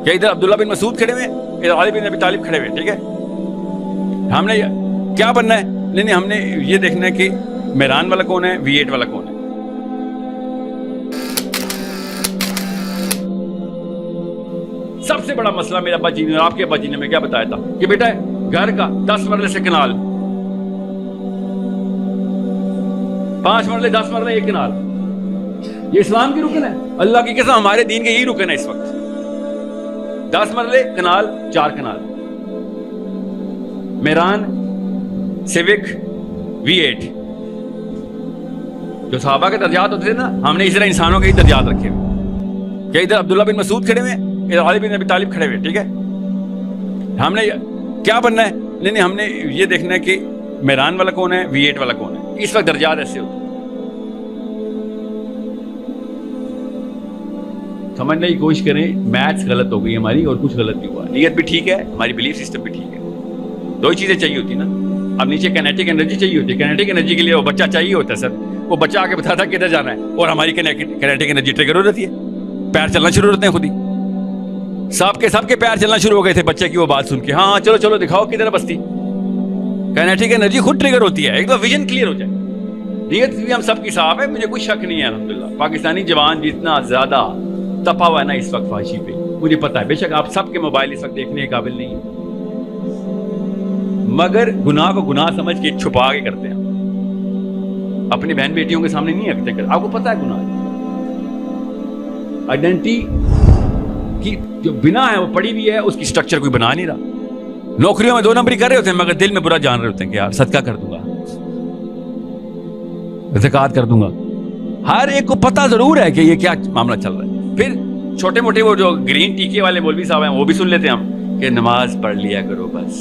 کہ ادھر عبداللہ بن مسعود کھڑے ہوئے، ادھر علی بن ابی طالب کھڑے ہوئے، ٹھیک ہے؟ ہم نے کیا بننا ہے؟ نہیں ہم نے یہ دیکھنا ہے کہ میران والا کون ہے، V8 والا کون ہے۔ سب سے بڑا مسئلہ میرے ابا جی نے اور آپ کے ابا جی نے میں کیا بتایا تھا کہ بیٹا گھر کا 10 مرلے سے کنال، 5 مرلے 10 مرلے ایک کنال، یہ اسلام کی رکن ہے۔ اللہ کی قسم ہمارے دین کے یہی رکن ہے اس وقت، 10 مرلے کنال، 4 کنال، میران، سیوک، V8۔ جو صحابہ کے درجات ہوتے تھے نا، ہم نے اس طرح انسانوں کے ہی درجات رکھے ہوئے کہ ادھر عبداللہ بن مسعود کھڑے ہوئے، ادھر علی بن ابی طالب کھڑے ہوئے، ٹھیک ہے؟ ہم نے کیا بننا ہے؟ نہیں ہم نے یہ دیکھنا ہے کہ میران والا کون ہے، V8 والا کون ہے۔ اس وقت درجات ایسے ہوتے ہیں۔ سمجھنے کی کوشش کریں، میتھس غلط ہو گئی ہماری اور کچھ غلط بھی ہوا، نیت بھی ٹھیک ہے، ہماری بلیف سسٹم بھی ٹھیک ہے، دو ہی چیزیں چاہیے ہوتی نا۔ اب نیچے کینیٹک انرجی چاہیے ہوتی ہے، کینیٹک انرجی کے لیے وہ بچہ چاہیے ہوتا ہے سر، وہ بچہ آ کے بتاتا کدھر جانا ہے، اور ہماری کینیٹک انرجی ٹریگر ہو جاتی ہے، پیر چلنا شروع ہوتے ہیں خود ہی۔ سب کے پیر چلنا شروع ہو گئے تھے بچے کی وہ بات سن کے، ہاں چلو چلو دکھاؤ کدھر ہے بستی۔ کینیٹک انرجی خود ٹریگر ہوتی ہے، ایک دفعہ ویژن کلیئر ہو جائے۔ نیت بھی ہم سب کی صاف ہے، مجھے کوئی شک نہیں ہے الحمدللہ۔ پاکستانی جوان جتنا زیادہ تپا ہوا ہے نا اس وقت فحاشی پہ، مجھے پتا ہے، بے شک آپ سب کے موبائل اس وقت دیکھنے کے قابل نہیں ہے، مگر گناہ کو گناہ سمجھ کے چھپا کے کرتے ہیں، اپنی بہن بیٹیوں کے سامنے نہیں رکھتے کرتے۔ آپ کو پتا ہے گناہ آئیڈینٹی کی جو بنا ہے وہ پڑی بھی ہے، اس کی سٹرکچر کوئی بنا نہیں رہا۔ نوکریوں میں 2 نمبری کر رہے ہوتے ہیں مگر دل میں برا جان رہے ہوتے ہیں کہ یار صدقہ کر دوں گا، زکوٰۃ کر دوں گا۔ ہر ایک کو پتا ضرور ہے کہ یہ کیا معاملہ چل رہا ہے۔ پھر چھوٹے موٹے وہ جو گرین ٹیکے والے مولوی صاحب ہیں وہ بھی سن لیتے ہیں ہم کہ نماز پڑھ لیا کرو بس۔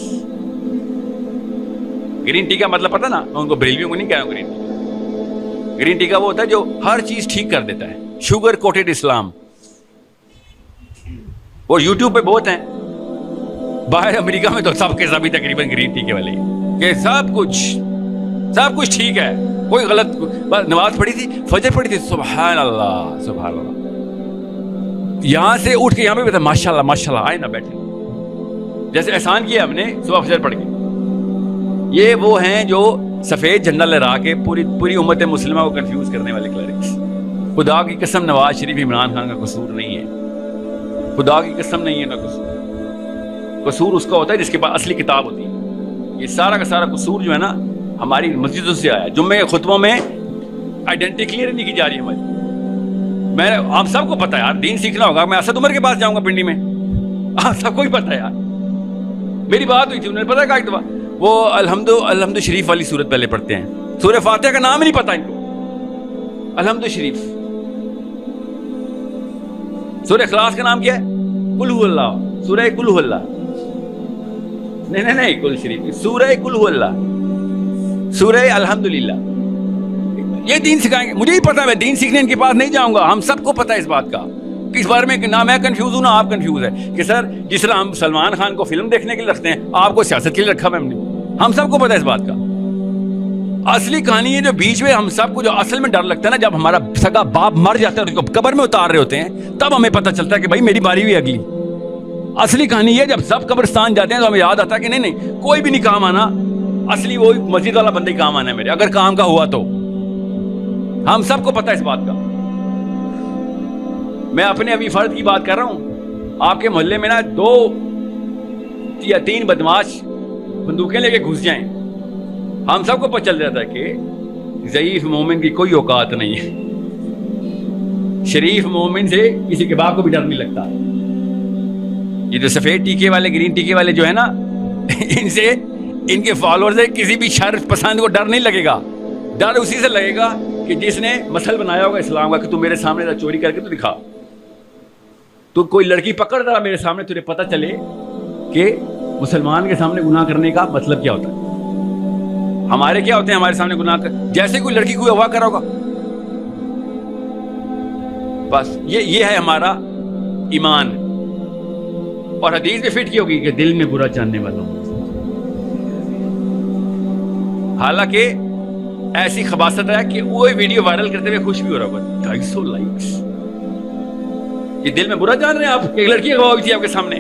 گرین ٹی کا مطلب پتا نا، میں ان کو بریلویوں کو نہیں کہہ رہا ہوں گرین ٹی۔ گرین ٹی کا وہ ہوتا ہے جو ہر چیز ٹھیک کر دیتا ہے، شوگر کوٹڈ اسلام۔ اور یوٹیوب پہ بہت ہیں، باہر امریکہ میں تو سب کے سبھی تقریباً گرین ٹی کے والے کہ سب کچھ ٹھیک ہے، کوئی غلط۔ نماز پڑھی تھی، فجر پڑھی تھی، سبحان اللہ سبحان اللہ، یہاں سے اٹھ کے یہاں پہ بتا ماشاء اللہ آئے نہ بیٹھے، جیسے احسان کیا ہم نے صبح فجر پڑھ کے۔ یہ وہ ہیں جو سفید جھنڈا لہرا کے پوری امت مسلمہ کو کنفیوز کرنے والے کلرکس۔ خدا کی قسم نواز شریف عمران خان کا قصور نہیں ہے، خدا کی قسم نہیں ہے کا قصور۔ قصور اس کا ہوتا ہے جس کے پاس اصلی کتاب ہوتی ہے۔ یہ سارا کا سارا قصور جو ہے نا ہماری مسجدوں سے آیا ہے۔ جمعے کے خطبوں میں آئیڈینٹی کلیئر نہیں کی جا رہی ہے ہماری۔ میں آپ سب کو پتا ہے یار، دین سیکھنا ہوگا، میں اسد عمر کے پاس جاؤں گا پنڈی میں، آپ سب کو ہی پتا ہے یار۔ میری بات ہوئی تھی، انہوں نے پتا کہ ایک دفعہ وہ الحمد شریف والی سورت پہلے پڑھتے ہیں، سورہ فاتحہ کا نام ہی نہیں پتا ان کو، الحمد شریف۔ سورہ اخلاص کا نام کیا ہے؟ قل هو اللہ، سورہ قل هو اللہ، نہیں قل شریف، سورہ قل هو اللہ، سورہ الحمدللہ۔ یہ دین سکھائیں گے، مجھے ہی پتا ہے، میں دین سیکھنے ان کے پاس نہیں جاؤں گا، ہم سب کو پتا ہے اس بات کا۔ کس بارے میں نہ میں کنفیوز ہوں نہ آپ کنفیوز ہے کہ سر جس طرح ہم سلمان خان کو فلم دیکھنے کے لیے رکھتے ہیں، آپ کو سیاست کے لیے رکھا ہم نے، ہم سب کو پتا ہے اس بات کا۔ اصلی کہانی ہے جو بیچ میں ہم سب کو جو اصل میں ڈر لگتا ہے نا، جب ہمارا سگا باپ مر جاتا ہے اور اس کو قبر میں اتار رہے ہوتے ہیں، تب ہمیں پتہ چلتا ہے کہ بھائی میری باری بھی اگلی۔ اصلی کہانی یہ جب سب قبرستان جاتے ہیں تو ہمیں یاد آتا ہے کہ نہیں کوئی بھی نہیں کام آنا، اصلی وہی مسجد والا بندہ ہی کام آنا ہے میرے، اگر کام کا ہوا تو۔ ہم سب کو پتا ہے اس بات کا۔ میں اپنے ابھی فرد کی بات کر رہا ہوں، آپ کے محلے میں نا 2 یا 3 بدماش بندوقیں لے کے گھس جائیں، ہم سب کو پتہ چل جاتا ہے کہ ضعیف مومن کی کوئی اوقات نہیں ہے۔ شریف مومن سے کسی کے باپ کو بھی ڈر نہیں لگتا۔ یہ جو سفید ٹیکے والے گرین ٹیکے والے جو ہے نا، ان سے ان کے فالوور سے کسی بھی شر پسند کو ڈر نہیں لگے گا۔ ڈر اسی سے لگے گا کہ جس نے مسل بنایا ہوگا اسلام کا کہ تو میرے سامنے چوری کر کے تو دکھا، تو کوئی لڑکی پکڑ رہا میرے سامنے، تجھے پتہ چلے کہ مسلمان کے سامنے گناہ کرنے کا مطلب کیا ہوتا ہے۔ ہمارے کیا ہوتے ہیں ہمارے سامنے گناہ جیسے کوئی لڑکی کوئی اغوا کرا ہوگا، بس یہ ہے ہمارا ایمان۔ اور حدیث میں فٹ کی ہوگی کہ دل میں برا جاننے والا ہوں، حالانکہ ایسی خباثت ہے کہ وہ ویڈیو وائرل کرتے ہوئے خوش بھی ہو رہا ہوگا، 250 لائکس، یہ دل میں برا جان رہے ہیں آپ کہ ایک لڑکی اغوا ہوئی تھی آپ کے سامنے.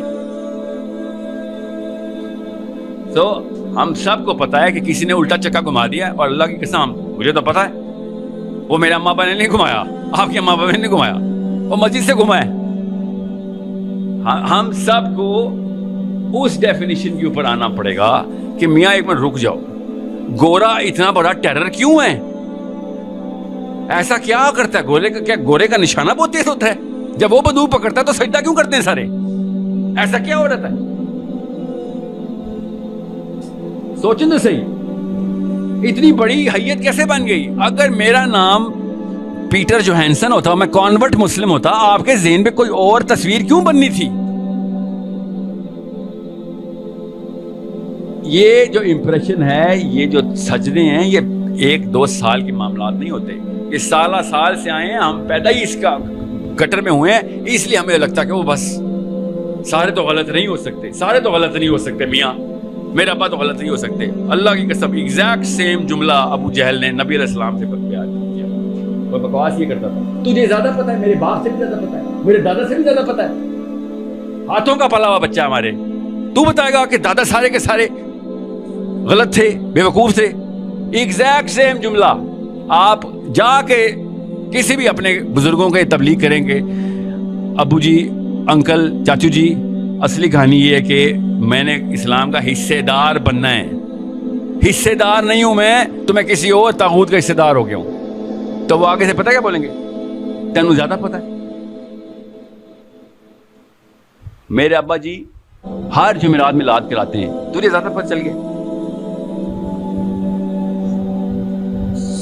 تو ہم سب کو پتا ہے کہ کسی نے الٹا چکا گھما دیا ہے, اور اللہ کی قسم مجھے تو پتا ہے وہ میرے اماں ابا نے نہیں گھمایا, آپ کے اماں ابا نے نہیں گھمایا, وہ مسجد سے گھمائے. ہم سب کو اس ڈیفینیشن کے اوپر آنا پڑے گا کہ میاں ایک منٹ رک جاؤ, گورا اتنا بڑا ٹیرر کیوں ہے؟ ایسا کیا کرتا ہے؟ کیا گورے کا نشانہ بہت تیز ہوتا ہے؟ جب وہ بدو پکڑتا ہے تو سجدہ کیوں کرتے ہیں سارے؟ ایسا کیا ہو رہا ہے؟ سوچیں تو صحیح, اتنی بڑی حیت کیسے بن گئی؟ اگر میرا نام پیٹر جوہانسن ہوتا, میں کانورٹ مسلم ہوتا, آپ کے ذہن میں کوئی اور تصویر کیوں بننی تھی؟ یہ جو امپریشن ہے, یہ جو سجدے ہیں, یہ 1-2 سال کے معاملات نہیں ہوتے, یہ سالہ سال سے آئے ہیں. ہم پیدا ہی اس کا گٹر میں ہوئے ہیں, اس لیے ہمیں لگتا ہے کہ وہ بس سارے تو غلط نہیں ہو سکتے, سارے تو غلط نہیں ہو سکتے, میاں میرے ابا تو غلط نہیں ہو سکتے. اللہ کی قسم ایگزیکٹ سیم جملہ ابو جہل نے نبی علیہ السلام سے بیان کیا. وہ بکواس یہ کرتا تھا, تجھے زیادہ پتہ ہے, میرے باپ سے بھی زیادہ پتہ ہے, میرے دادا سے بھی زیادہ پتہ ہے, ہاتھوں کا پلا ہوا بچہ ہمارے, تو بتائے گا کہ دادا سارے کے سارے غلط تھے, بے وقوف تھے. ایگزیکٹ سیم جملہ آپ جا کے کسی بھی اپنے بزرگوں کے تبلیغ کریں گے, ابو جی, انکل, چاچو جی, اصلی کہانی یہ ہے کہ میں نے اسلام کا حصے دار بننا ہے, حصے دار نہیں ہوں میں تو میں کسی اور طاغوت کا حصے دار ہو گیا ہوں. تو وہ آگے سے پتہ کیا بولیں گے؟ تینوں زیادہ پتہ ہے. میرے ابا جی ہر جمعرات میں میلاد کراتے ہیں, تجھے زیادہ پتہ چل گیا.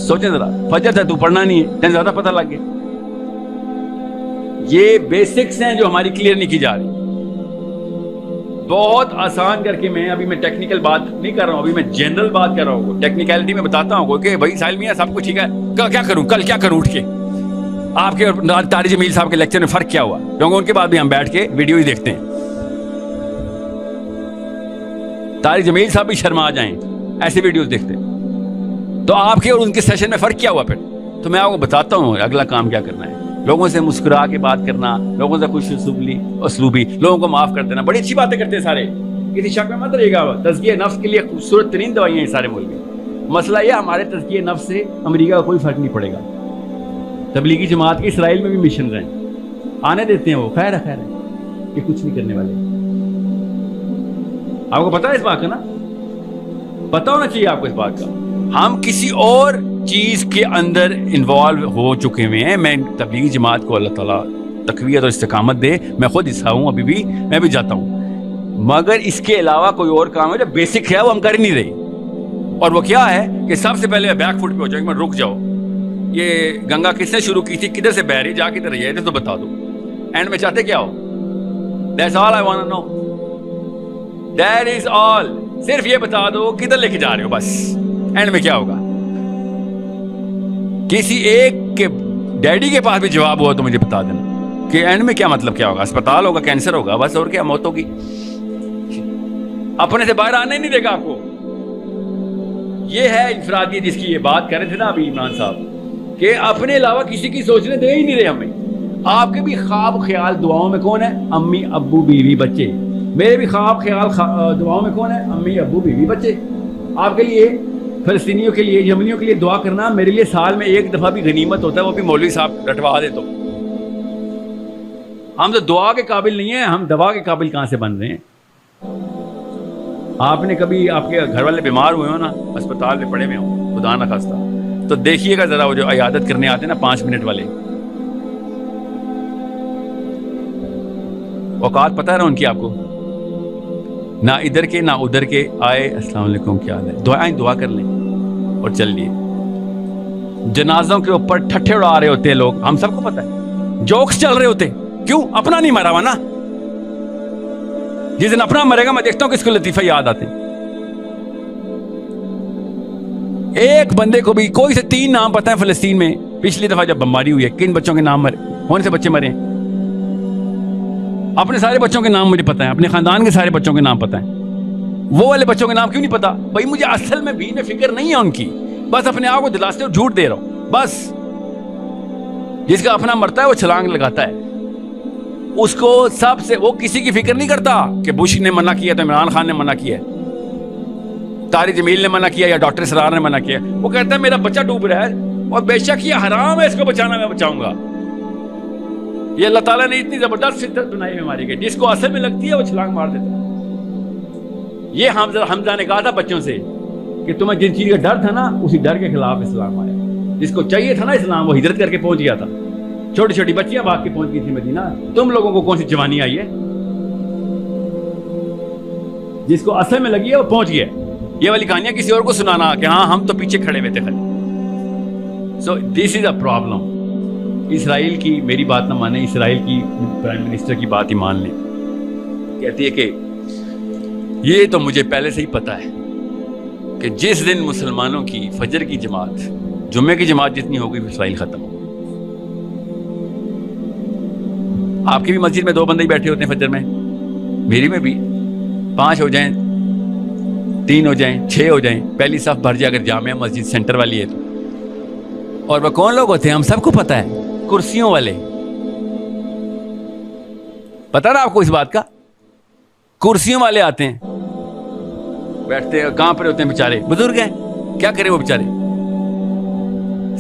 سوچیں ذرا, فجر تھا تو پڑھنا نہیں ہے, تین زیادہ پتہ لگ گیا. یہ بیسکس ہیں جو ہماری کلیئر نہیں کی جا رہی. بہت آسان کر کے میں ٹیکنیکل بات نہیں کر رہا ہوں, ابھی میں جنرل بات کر رہا ہوں, ٹیکنیکلٹی میں بتاتا ہوں کہ بھائی ساحل میاں سب کچھ ٹھیک ہے, کیا کروں, کل کیا کروں اٹھ کے. آپ کے اور طارق جمیل صاحب کے لیکچر میں فرق کیا ہوا؟ کیونکہ ان کے بعد بھی ہم بیٹھ کے ویڈیو ہی دیکھتے ہیں. طارق جمیل صاحب بھی شرما جائیں ایسی ویڈیوز دیکھتے ہیں. تو آپ کے اور ان کے سیشن میں فرق کیا ہوا؟ پھر تو میں آپ کو بتاتا ہوں اگلا کام کیا کرنا ہے. لوگوں سے مسکرا کے بات کرنا, لوگوں سے خوش اسلوبی, لوگوں کو معاف کر دینا. بڑی اچھی باتیں کرتے ہیں سارے, کسی شک میں مت رہے گا. تزکیہ نفس کے لیے خوبصورت ترین دوائیاں ہیں سارے ملک میں. مسئلہ یہ ہمارے تزکیہ نفس سے امریکہ کا کوئی فرق نہیں پڑے گا. تبلیغی جماعت کے اسرائیل میں بھی مشن ہیں, آنے دیتے ہیں, وہ خیر ہے کہ کچھ نہیں کرنے والے. آپ کو پتا ہے اس بات کا نا, پتا ہونا چاہیے آپ کو اس بات کا. ہم کسی اور چیز کے اندر انوالو ہو چکے ہوئے ہیں. میں تبلیغی جماعت کو اللہ تعالیٰ تقویت اور استقامت دے, میں خود حصہ ہوں, ابھی بھی میں بھی جاتا ہوں, مگر اس کے علاوہ کوئی اور کام ہے جو بیسک ہے وہ ہم کر ہی نہیں رہے. اور وہ کیا ہے کہ سب سے پہلے بیک فٹ پہ ہو جاؤ, میں رک جاؤ, یہ گنگا کس نے شروع کی تھی, کدھر سے بہ رہی, جا کدھر رہی ہے, تو بتا دو. اینڈ میں چاہتے کیا ہو؟ That's all I want to know. That is all. صرف یہ بتا دو کدھر لے کے جا رہے ہو, بس. اینڈ میں کیا ہوگا؟ کسی ایک کے ڈیڈی کے پاس بھی جواب ہوا تو مجھے بتا دینا کہ اینڈ میں کیا مطلب کیا ہوگا. اسپتال ہوگا, کینسر ہوگا, بس. اور کیا؟ موت ہوگی. اپنے سے باہر آنے نہیں دے گا آپ کو. یہ ہے انفرادی جس کی یہ بات کر رہے تھے نا ابھی عمران صاحب, کہ اپنے علاوہ کسی کی سوچنے دے ہی نہیں رہے ہمیں. آپ کے بھی خواب خیال دعاؤں میں کون ہے؟ امی, ابو, بیوی, بچے. میرے بھی خواب خیال دعاؤں میں کون ہے؟ امی, ابو, بیوی, بچے. آپ کے لیے, فلسطینیوں کے لیے, یمنیوں کے لیے دعا کرنا میرے لیے سال میں ایک دفعہ بھی غنیمت ہوتا ہے, وہ بھی مولوی صاحب رٹوا دے تو. ہم تو دعا کے قابل نہیں ہیں, ہم دوا کے قابل کہاں سے بن رہے ہیں؟ آپ نے کبھی آپ کے گھر والے بیمار ہوئے ہو نا, اسپتال میں پڑے ہوئے ہوں, خدا نہ خواستہ, تو دیکھیے گا ذرا وہ جو عیادت کرنے آتے ہیں نا 5 منٹ والے, اوقات پتہ ہے نا ان کی آپ کو, نہ ادھر کے نہ ادھر کے. آئے, السلام علیکم, کیا حال ہے, دعا کر لیں اور چل لیے. جنازوں کے اوپر ٹھٹھے اڑا رہے ہوتے ہیں لوگ, ہم سب کو پتہ ہے, جوکس چل رہے ہوتے. کیوں؟ اپنا نہیں مرا ہوا نا. جس دن اپنا مرے گا میں دیکھتا ہوں کس کو لطیفہ یاد آتے. ایک بندے کو بھی کوئی سے 3 نام پتہ ہے فلسطین میں پچھلی دفعہ جب بمباری ہوئی ہے, کن بچوں کے نام مرے, کون سے بچے مرے. اپنے سارے بچوں کے نام مجھے پتہ ہے, اپنے خاندان کے سارے بچوں کے نام پتہ ہیں. وہ والے بچوں کے نام کیوں نہیں پتا؟ بھائی مجھے اصل میں بھی فکر نہیں ہے ان کی, بس اپنے آپ کو دلاستے اور جھوٹ دے رہا ہوں, بس. جس کا اپنا مرتا ہے وہ چھلانگ لگاتا ہے. اس کو سب سے وہ کسی کی فکر نہیں کرتا کہ بش نے منع کیا تو عمران خان نے منع کیا، طارق جمیل نے منع کیا یا ڈاکٹر سرار نے منع کیا. وہ کہتا ہے میرا بچہ ڈوب رہا ہے اور بے شک یہ حرام ہے، اس کو بچانا میں بچاؤں گا. یہ اللہ تعالیٰ نے اتنی زبردست فطرت بنائی ہے ہماری، کہ جس کو اصل میں لگتی ہے وہ چھلانگ مار دیتا ہے. یہ حمزہ نے کہا تھا بچوں سے کہ تمہیں جن چیز کا ڈر تھا نا، اسی ڈر کے خلاف اسلام آیا. جس کو چاہیے تھا نا اسلام، وہ ہجرت کر کے پہنچ گیا تھا. چھوٹی چھوٹی بچیاں بھاگ کے پہنچ گئی تھی مدینہ. تم لوگوں کو کون سی جوانی آئی ہے؟ جس کو اصل میں لگی ہے وہ پہنچ گیا. یہ والی کہانیاں کسی اور کو سنانا کہ ہاں ہم تو پیچھے کھڑے ہوئے تھے خالی. سو دس از اے پرابلم. اسرائیل کی میری بات نہ مانیں، اسرائیل کی پرائم منسٹر کی بات ہی مان لیں. کہتی ہے کہ یہ تو مجھے پہلے سے ہی پتا ہے کہ جس دن مسلمانوں کی فجر کی جماعت جمعے کی جماعت جتنی ہوگی اسرائیل ختم ہوگا. آپ کی بھی مسجد میں 2 بندے ہی بیٹھے ہوتے ہیں فجر میں، میری میں بھی 5 ہو جائیں، 3 ہو جائیں، 6 ہو جائیں، پہلی صف بھر جائے اگر جامعہ مسجد سینٹر والی ہے تو. اور وہ کون لوگ ہوتے ہیں ہم سب کو پتا ہے، کرسیوں والے. پتا نا آپ کو اس بات کا؟ کرسیوں والے آتے ہیں، بیٹھتے ہیں، کہاں پر ہوتے ہیں بیچارے، بزرگ ہیں، کیا کریں وہ بیچارے،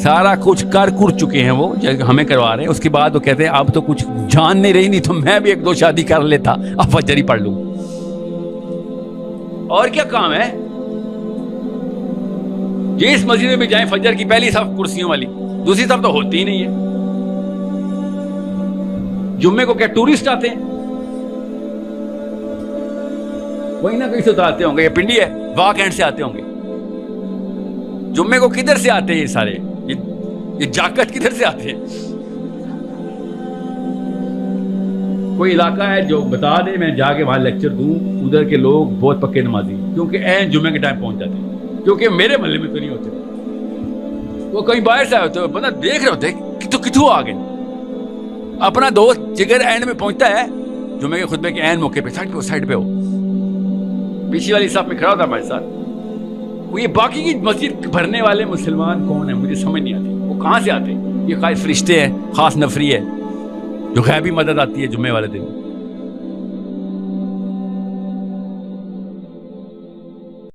سارا کچھ کر چکے ہیں وہ ہمیں کروا رہے ہیں. اس کے بعد وہ کہتے ہیں اب تو کچھ جان نہیں رہی، نہیں تو میں بھی 1-2 شادی کر لیتا، اب فجر ہی پڑھ لوں. اور کیا کام ہے؟ جس مسجد میں بھی جائیں فجر کی پہلی صف کرسیوں والی، دوسری صف تو ہوتی ہی نہیں ہے. جمعے کو کیا ٹورسٹ آتے ہیں؟ وہی نہ کہیں سے آتے ہوں گے، یہ پنڈی ہے واک اینڈ سے آتے ہوں گے. جمعے کو کدھر سے آتے ہیں یہ سارے؟ یہ جاکت کدھر سے آتے ہیں؟ کوئی علاقہ ہے جو بتا دے، میں جا کے وہاں لیکچر دوں. ادھر کے لوگ بہت پکے نمازی، کیونکہ عین جمعے کے ٹائم پہنچ جاتے ہیں، کیونکہ میرے محلے میں تو نہیں ہوتے. وہ کہیں باہر سے آئے ہوتے، بندہ دیکھ رہے ہوتے کتوں آ گئے. اپنا دوست جگر اینڈ میں پہنچتا ہے جمعے کے خطبے کے عین موقع پہ، سائڈ پہ ہو، پیچھے والی صف میں کھڑا ہوتا ہمارے ساتھ. وہ یہ باقی کی مسجد بھرنے والے مسلمان کون ہیں مجھے سمجھ نہیں آتی، وہ کہاں سے آتے ہیں؟ یہ خاص فرشتے ہیں، خاص نفری ہے جو غیبی مدد آتی ہے جمعے والے دن.